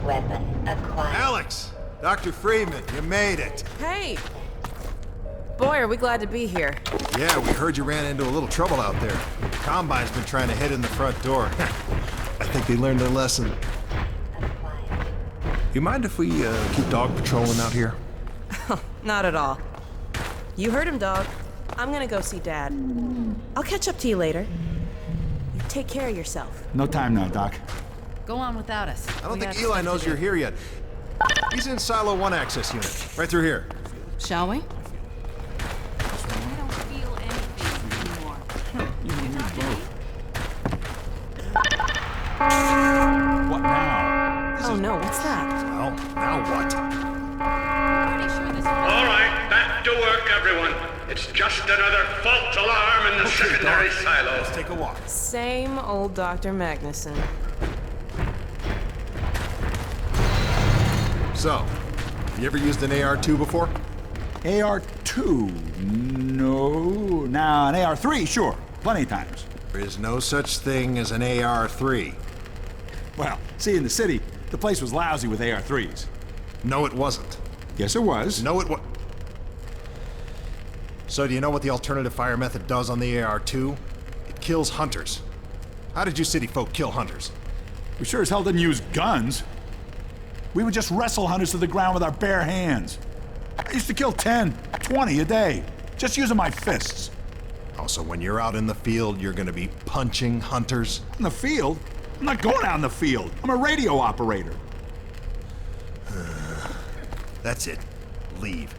Weapon acquired. Alyx! Dr. Freeman, you made it. Hey! Boy, are we glad to be here. Yeah, we heard you ran into a little trouble out there. Combine's been trying to head in the front door. I think they learned their lesson. Acquired. You mind if we keep dog patrolling out here? Not at all. You heard him, dog. I'm gonna go see Dad. I'll catch up to you later. You take care of yourself. No time now, Doc. Go on without us. I don't We think got Eli stuff knows to do. you're here yet. He's in Silo 1 access unit, right through here. Shall we? I don't feel anything anymore. You not Dave? What now? Oh no, what's that? Well, now what? Pretty sure this All right, back to work, everyone. It's just another false alarm in the secondary Doc. silo. Let's take a walk. Same old Dr. Magnusson. So, you ever used an AR-2 before? AR-2? No. Now, an AR-3, sure. Plenty of times. There is no such thing as an AR-3. Well, see, in the city, the place was lousy with AR-3s. No, it wasn't. Yes, it was. No, it was. So do you know what the alternative fire method does on the AR-2? It kills hunters. How did you city folk kill hunters? We sure as hell didn't use guns. We would just wrestle hunters to the ground with our bare hands. I used to kill 10, 20 a day, just using my fists. Also, when you're out in the field, you're gonna be punching hunters? In the field? I'm not going out in the field. I'm a radio operator. That's it. Leave.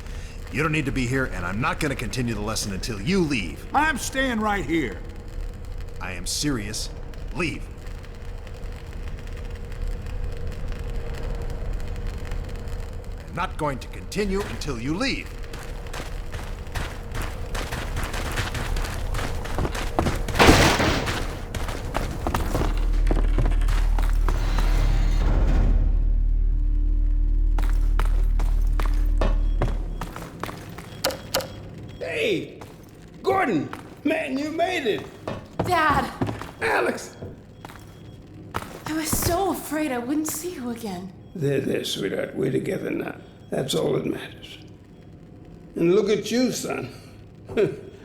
You don't need to be here, and I'm not gonna continue the lesson until you leave. I'm staying right here. I am serious. Leave. I'm not going to continue until you leave. Hey, Gordon, man, you made it. Dad, Alyx. I was so afraid I wouldn't see you again. There, sweetheart. We're together now. That's all that matters. And look at you, son.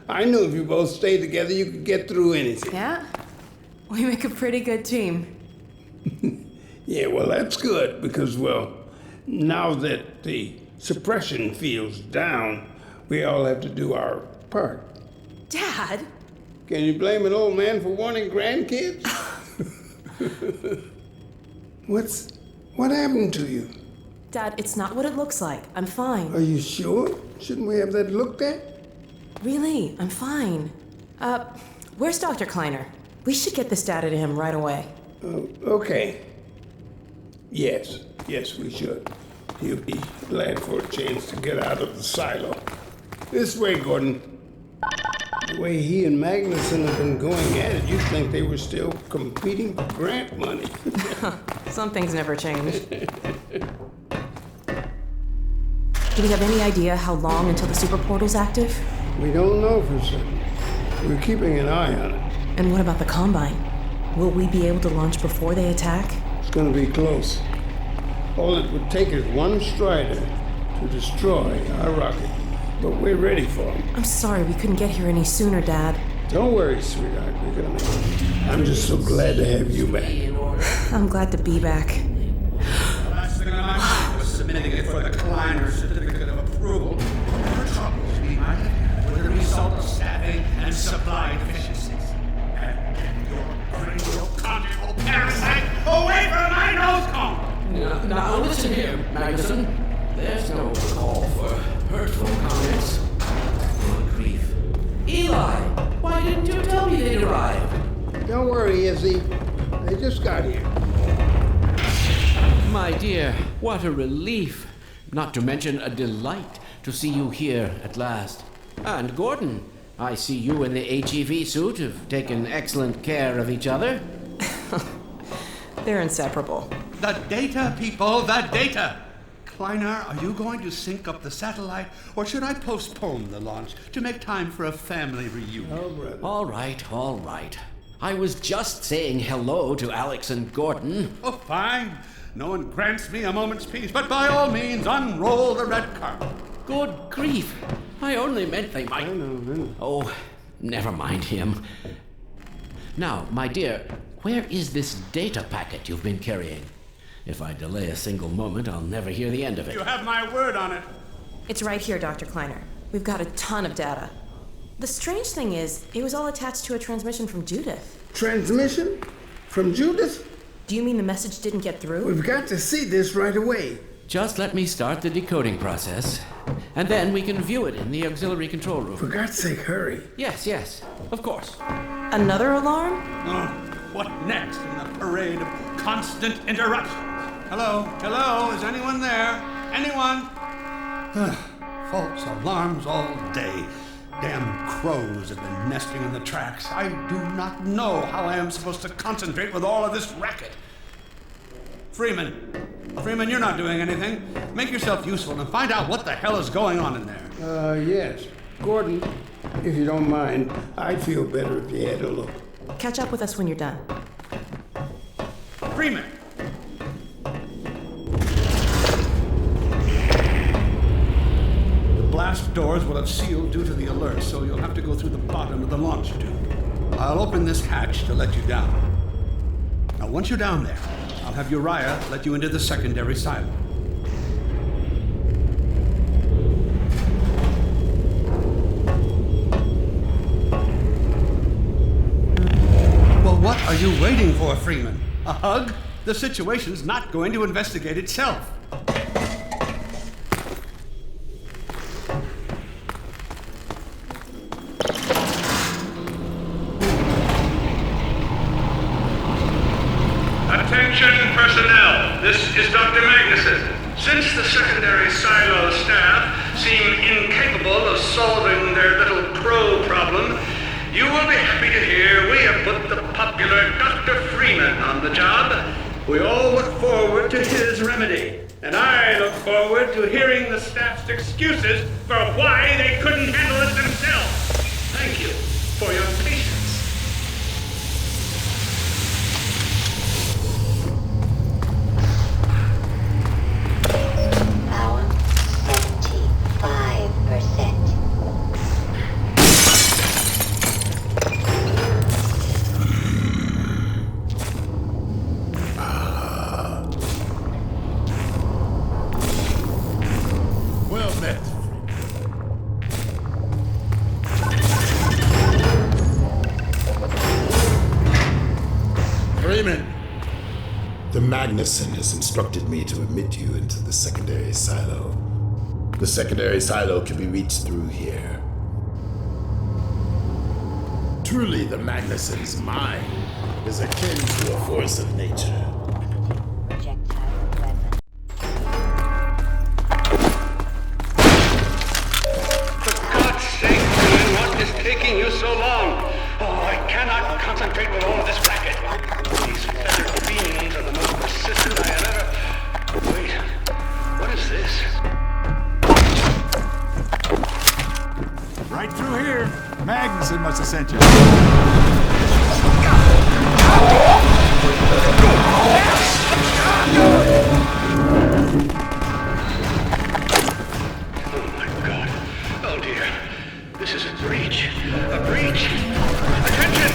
I knew if you both stayed together, you could get through anything. Yeah? We make a pretty good team. Yeah, well, that's good because, well, now that the suppression field's down, we all have to do our part. Dad? Can you blame an old man for wanting grandkids? What happened to you? Dad, it's not what it looks like. I'm fine. Are you sure? Shouldn't we have that looked at? Really, I'm fine. Where's Dr. Kleiner? We should get this data to him right away. Okay. Yes, we should. He'll be glad for a chance to get out of the silo. This way, Gordon. The way he and Magnusson have been going at it, you'd think they were still competing for grant money. Some things never change. Do we have any idea how long until the super portal's active? We don't know for certain. We're keeping an eye on it. And what about the Combine? Will we be able to launch before they attack? It's gonna be close. All it would take is one Strider to destroy our rocket. But we're ready for him. I'm sorry we couldn't get here any sooner, Dad. Don't worry, sweetheart. We're gonna make it. I'm just so glad to have you back. I'm glad to be back. Last thing on my mind was submitting it for the Kleiner certificate of approval. There are troubles we might have had with the result of staffing and supply deficiencies. And get your cranial-conjugal parasite away from my nose cone! Now listen here, Magnusson. There's no call for hurtful comments. Good grief. Eli, why didn't you tell me they'd arrived? Don't worry, Izzy. They just got here. My dear, what a relief. Not to mention a delight to see you here at last. And Gordon, I see you in the HEV suit have taken excellent care of each other. They're inseparable. The data, people, the data! Kleiner, are you going to sync up the satellite, or should I postpone the launch to make time for a family reunion? Oh, brother. All right. I was just saying hello to Alyx and Gordon. Oh, fine. No one grants me a moment's peace, but by all means, unroll the red carpet. Good grief. I only meant they might... I know. Oh, never mind him. Now, my dear, where is this data packet you've been carrying? If I delay a single moment, I'll never hear the end of it. You have my word on it. It's right here, Dr. Kleiner. We've got a ton of data. The strange thing is, it was all attached to a transmission from Judith. Transmission? From Judith? Do you mean the message didn't get through? We've got to see this right away. Just let me start the decoding process, and then we can view it in the auxiliary control room. For God's sake, hurry. Yes, of course. Another alarm? Oh, what next in the parade of constant interruptions? Hello, is anyone there? Anyone? False alarms all day. Damn crows have been nesting in the tracks. I do not know how I am supposed to concentrate with all of this racket. Freeman, you're not doing anything. Make yourself useful and find out what the hell is going on in there. Yes. Gordon, if you don't mind, I'd feel better if you had a look. Catch up with us when you're done. Freeman! The blast doors will have sealed due to the alert, so you'll have to go through the bottom of the launch tube. I'll open this hatch to let you down. Now, once you're down there, I'll have Uriah let you into the secondary silo. Well, what are you waiting for, Freeman? A hug? The situation's not going to investigate itself. Attention personnel, this is Dr. Magnusson. Since the secondary silo staff seem incapable of solving their little crow problem, you will be happy to hear we have put the popular Dr. Freeman on the job. We all look forward to his remedy, and I look forward to hearing the staff's excuses for why they couldn't handle it themselves. Thank you for your patience. Power 75%. Well met. Freeman! The Magnusson has instructed me to admit you into the secondary silo. The secondary silo can be reached through here. Truly, the Magnusson's mind is akin to a force of nature. Projectile weapon. For God's sake, Freeman, what is taking you so long? Oh, I cannot concentrate with all of this racket. These feathered beings are the most persistent I have ever... Wait, what is this? Right through here. Magnusson must have sent you. Oh my God. Oh dear. This is a breach. A breach. Attention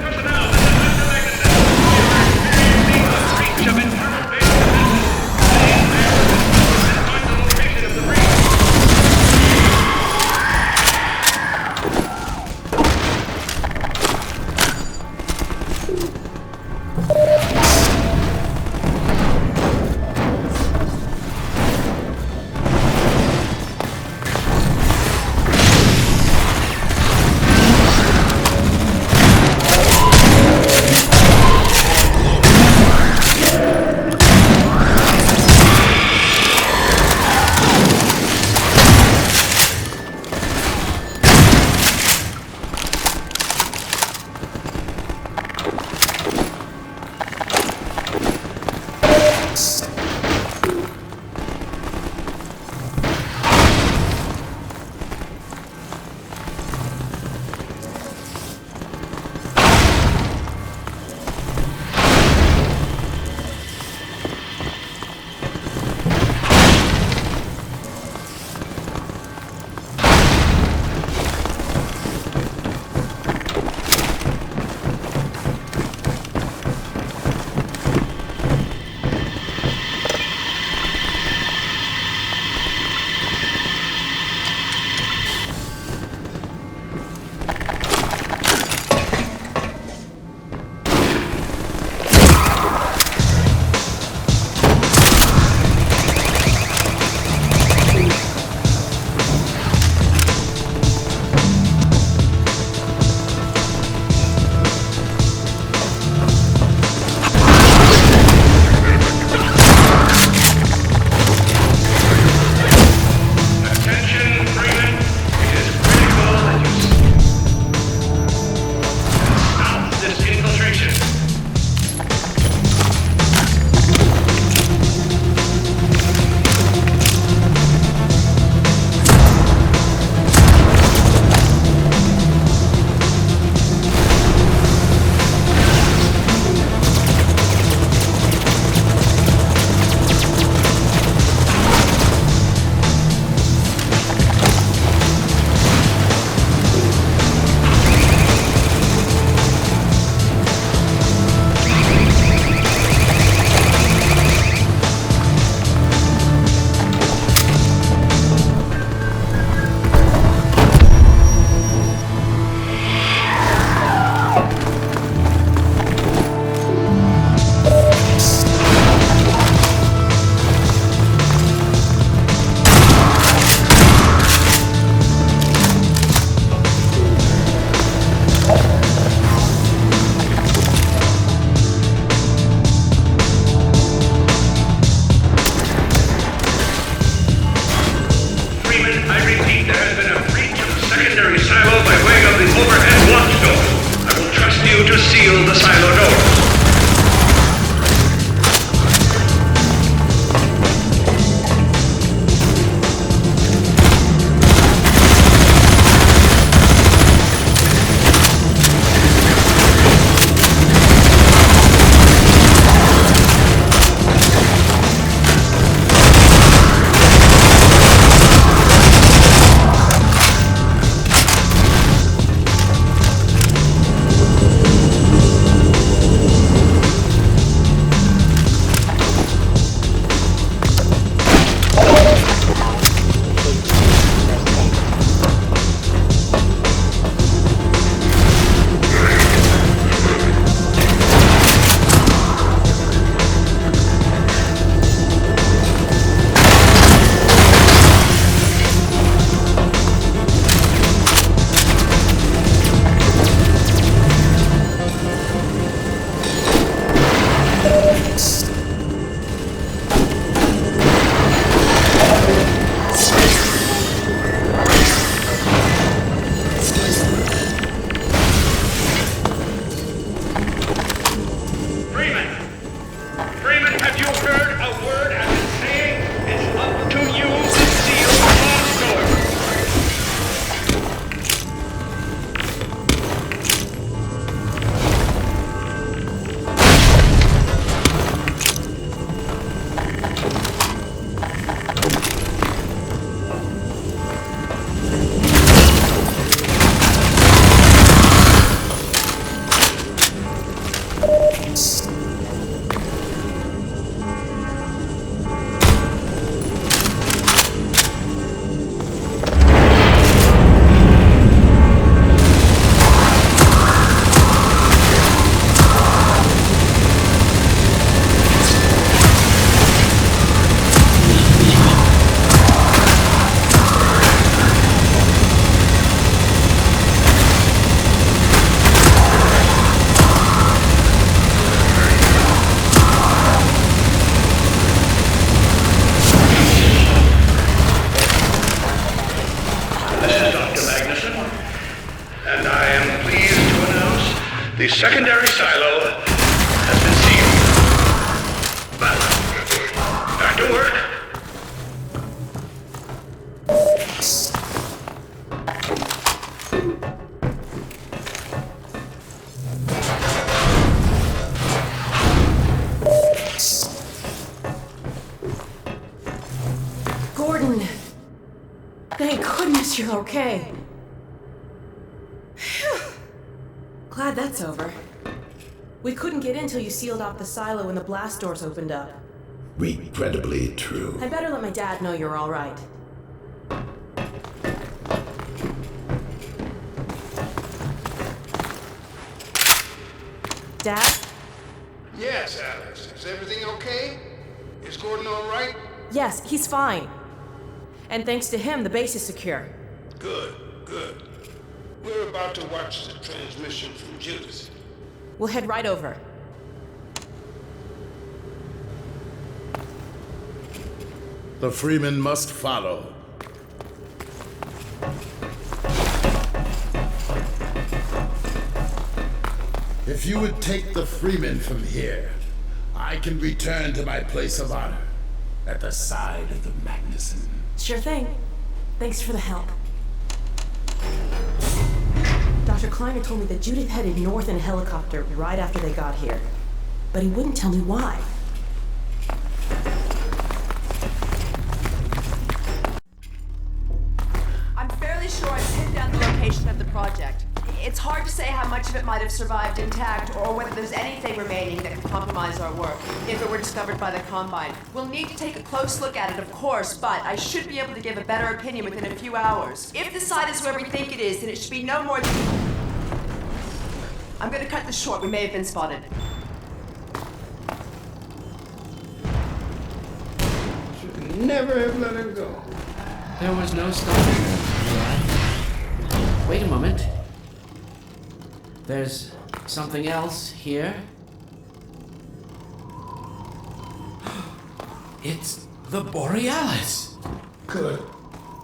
personnel. This is Dr. Magnusson. We are experiencing a breach of internal data. Find the location of the breach. Freeman, have you heard a word I've been saying? It's up to you to seal the blast door. And I am pleased to announce the secondary silo has been sealed. But, back to work. Gordon! Thank goodness you're okay. Glad that's over. We couldn't get in till you sealed off the silo when the blast doors opened up. Regrettably true. I better let my dad know you're all right. Dad? Yes, Alyx. Is everything okay? Is Gordon all right? Yes, he's fine. And thanks to him, the base is secure. Good, good. We're about to watch the transmission from Judas. We'll head right over. The Freeman must follow. If you would take the Freeman from here, I can return to my place of honor at the side of the Magnusson. Sure thing. Thanks for the help. Dr. Kleiner told me that Judith headed north in a helicopter right after they got here. But he wouldn't tell me why. I'm fairly sure I've pinned down the location of the project. It's hard to say how much of it might have survived intact or whether there's anything remaining that could compromise our work if it were discovered by the Combine. We'll need to take a close look at it, of course, but I should be able to give a better opinion within a few hours. If the site is where we think it is, then it should be no more than... I'm gonna cut this short. We may have been spotted. Should never have let her go. There was no stopping her. Wait a moment. There's something else here. It's the Borealis. Good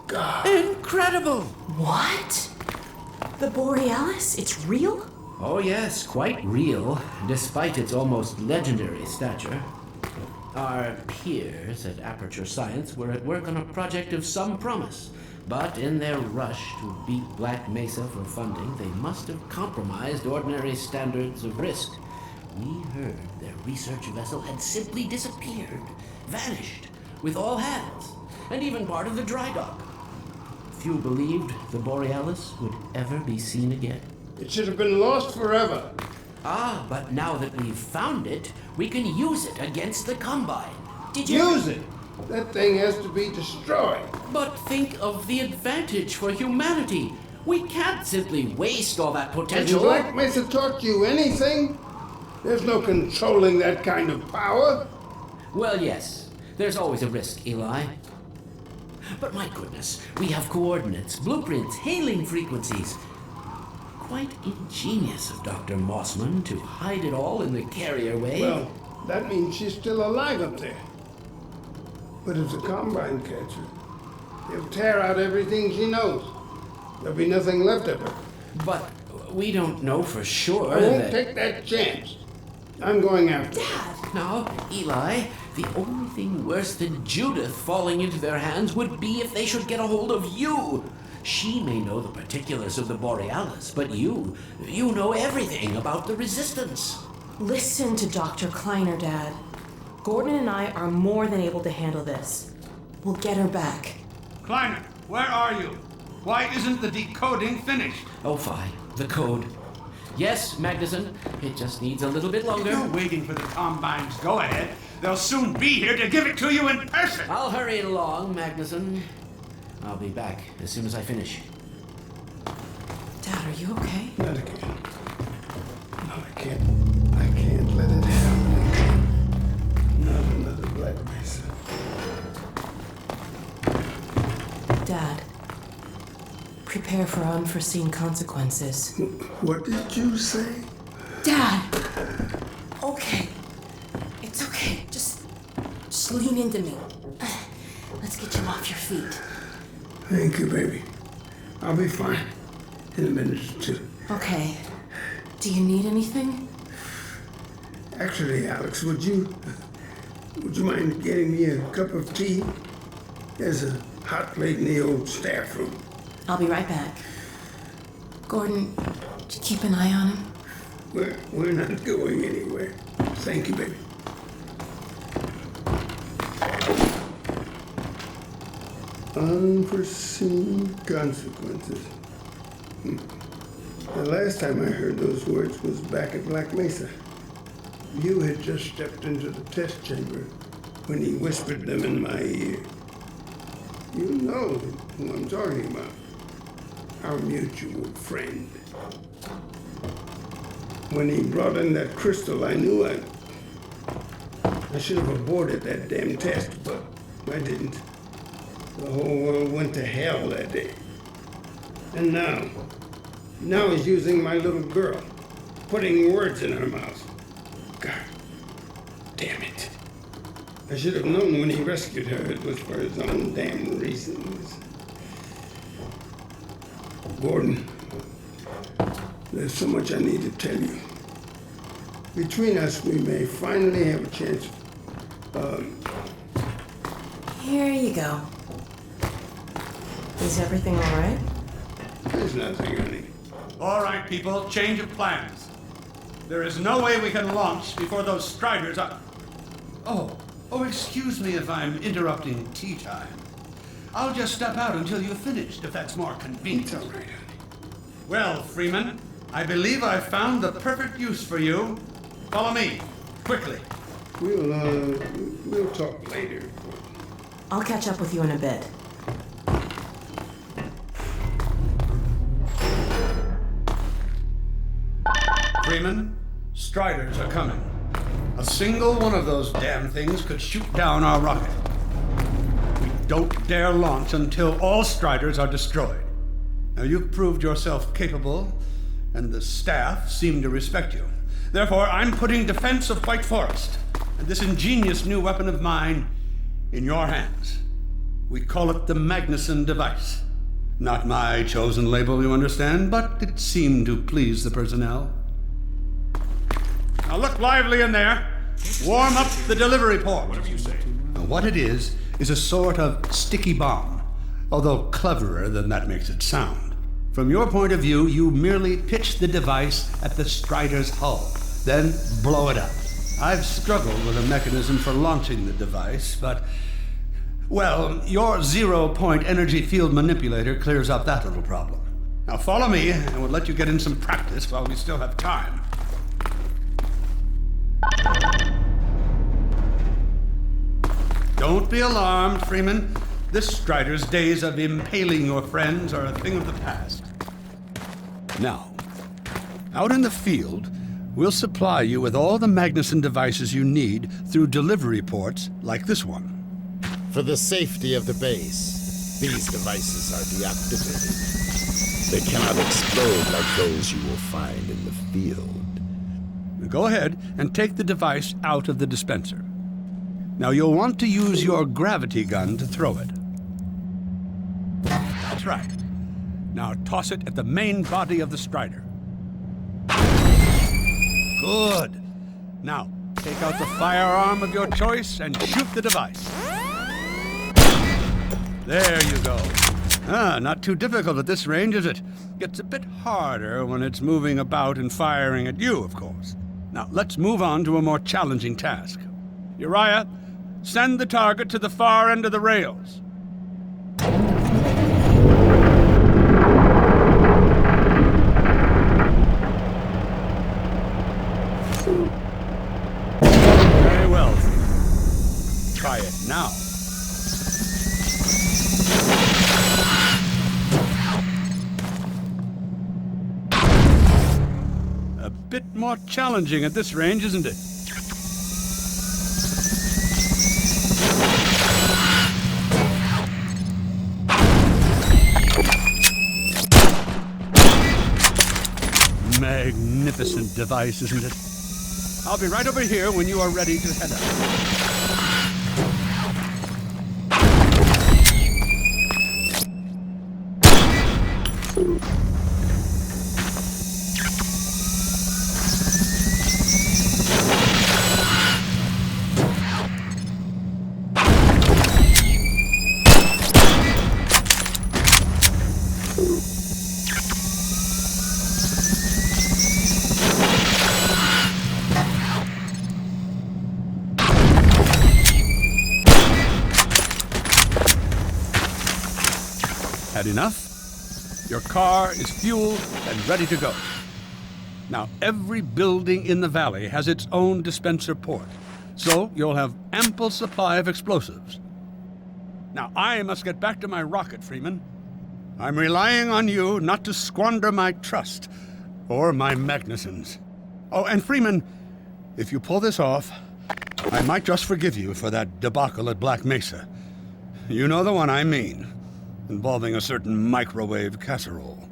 God. Incredible! What? The Borealis? It's real? Oh yes, quite real, despite its almost legendary stature. Our peers at Aperture Science were at work on a project of some promise, but in their rush to beat Black Mesa for funding, they must have compromised ordinary standards of risk. We heard their research vessel had simply disappeared, vanished, with all hands, and even part of the dry dock. Few believed the Borealis would ever be seen again. It should have been lost forever. Ah, but now that we've found it, we can use it against the Combine. Did you... Use it! That thing has to be destroyed. But think of the advantage for humanity. We can't simply waste all that Has potential. Black Mesa taught you anything? There's no controlling that kind of power. Well, yes. There's always a risk, Eli. But my goodness, we have coordinates, blueprints, hailing frequencies. Quite ingenious of Dr. Mossman to hide it all in the carrier way. Well, That means she's still alive up there. But if the Combine catch her, he'll tear out everything she knows. There'll be nothing left of her. But we don't know for sure I won't that... take that chance. I'm going after her. Dad! No, Eli, the only thing worse than Judith falling into their hands would be if they should get a hold of you. She may know the particulars of the Borealis, but you know everything about the Resistance. Listen to Dr. Kleiner, Dad. Gordon and I are more than able to handle this. We'll get her back. Kleiner, where are you? Why isn't the decoding finished? Oh, fine. The code. Yes, Magnusson. It just needs a little bit longer. You're waiting for the Combine's go-ahead. They'll soon be here to give it to you in person. I'll hurry along, Magnusson. I'll be back as soon as I finish. Dad, are you okay? Not again. No, I can't let it happen again. Not another Black Mesa. Dad, prepare for unforeseen consequences. What did you say? Dad! Okay. It's okay. Just lean into me. Let's get you off your feet. Thank you, baby. I'll be fine in a minute or two. Okay. Do you need anything? Actually, Alyx, would you mind getting me a cup of tea? There's a hot plate in the old staff room. I'll be right back. Gordon, did you keep an eye on him? We're not going anywhere. Thank you, baby. Unforeseen consequences. The last time I heard those words was back at Black Mesa. You had just stepped into the test chamber when he whispered them in my ear. You know who I'm talking about. Our mutual friend. When he brought in that crystal, I knew I should have aborted that damn test, but I didn't. The whole world went to hell that day. And now he's using my little girl, putting words in her mouth. God damn it. I should have known when he rescued her it was for his own damn reasons. Gordon, there's so much I need to tell you. Between us, we may finally have a chance. Here you go. Is everything all right? There's nothing, honey. All right, people, change of plans. There is no way we can launch before those Striders are... Oh, excuse me if I'm interrupting tea time. I'll just step out until you've finished, if that's more convenient. It's all right, honey. Well, Freeman, I believe I've found the perfect use for you. Follow me, quickly. We'll talk later. I'll catch up with you in a bit. Freeman, Striders are coming. A single one of those damn things could shoot down our rocket. We don't dare launch until all Striders are destroyed. Now, you've proved yourself capable, and the staff seem to respect you. Therefore, I'm putting defense of White Forest and this ingenious new weapon of mine in your hands. We call it the Magnusson Device. Not my chosen label, you understand, but it seemed to please the personnel. Now look lively in there. Warm up the delivery port. Whatever you say. Now, what it is a sort of sticky bomb, although cleverer than that makes it sound. From your point of view, you merely pitch the device at the Strider's hull, then blow it up. I've struggled with a mechanism for launching the device, but, well, your zero-point energy field manipulator clears up that little problem. Now follow me, and we'll let you get in some practice while we still have time. Don't be alarmed, Freeman. This Strider's days of impaling your friends are a thing of the past. Now, out in the field, we'll supply you with all the Magnusson devices you need through delivery ports like this one. For the safety of the base, these devices are deactivated. They cannot explode like those you will find in the field. Go ahead and take the device out of the dispenser. Now you'll want to use your gravity gun to throw it. That's right. Now toss it at the main body of the Strider. Good. Now, take out the firearm of your choice and shoot the device. There you go. Not too difficult at this range, is it? Gets a bit harder when it's moving about and firing at you, of course. Now, let's move on to a more challenging task. Uriah, send the target to the far end of the rails. Very well. Try it now. A bit more challenging at this range, isn't it? Magnificent device, isn't it? I'll be right over here when you are ready to head out. Had enough? Your car is fueled and ready to go. Now, every building in the valley has its own dispenser port, so you'll have ample supply of explosives. Now, I must get back to my rocket, Freeman. I'm relying on you not to squander my trust, or my Magnussons. Oh, and Freeman, if you pull this off, I might just forgive you for that debacle at Black Mesa. You know the one I mean. Involving a certain microwave casserole.